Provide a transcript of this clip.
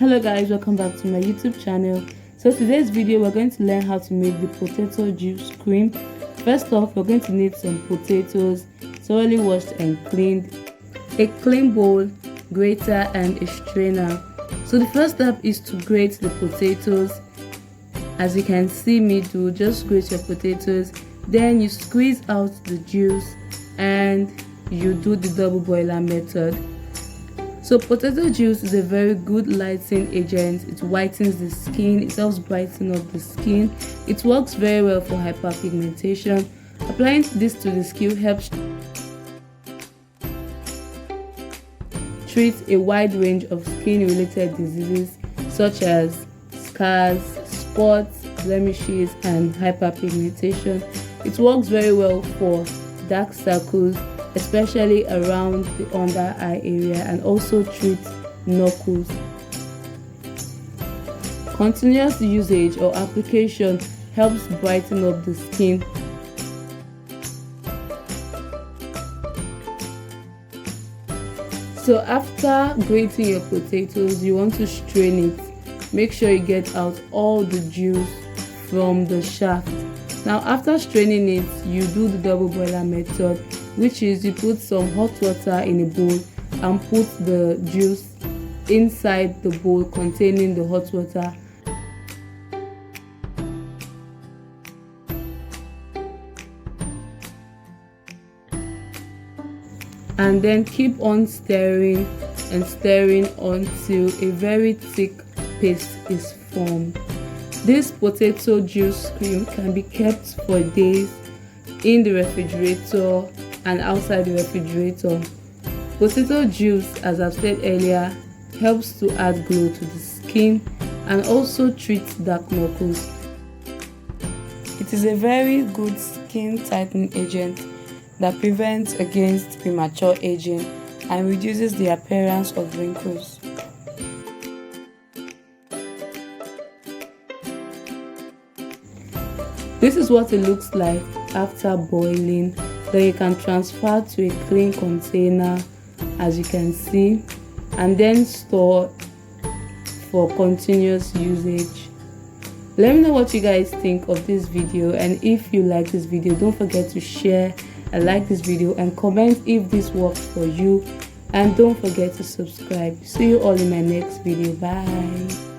Hello guys, welcome back to my YouTube channel. So today's video we're going to learn how to make the potato juice cream. First off, we're going to need some potatoes thoroughly washed and cleaned, a clean bowl, grater and a strainer. So the first step is to grate the potatoes. As you can see me do, just grate your potatoes, then you squeeze out the juice and you do the double boiler method. So potato juice is a very good lightening agent. It whitens the skin, it helps brighten up the skin. It works very well for hyperpigmentation. Applying this to the skin helps treat a wide range of skin related diseases such as scars, spots, blemishes and hyperpigmentation. It works very well for dark circles, especially around the under eye area, and also treats knuckles. Continuous usage or application helps brighten up the skin. So after grating your potatoes, you want to strain it. Make sure you get out all the juice from the shaft. Now after straining it, you do the double boiler method, which is you put some hot water in a bowl and put the juice inside the bowl containing the hot water. And then keep on stirring and stirring until a very thick paste is formed. This potato juice cream can be kept for days in the refrigerator and outside the refrigerator. Potato juice, as I've said earlier, helps to add glow to the skin and also treats dark knuckles. It is a very good skin tightening agent that prevents against premature aging and reduces the appearance of wrinkles. This is what it looks like after boiling. Then you can transfer to a clean container, as you can see, and then store for continuous usage. Let me know what you guys think of this video, and if you like this video, don't forget to share and like this video and comment if this works for you, and don't forget to subscribe. See you all in my next video. Bye.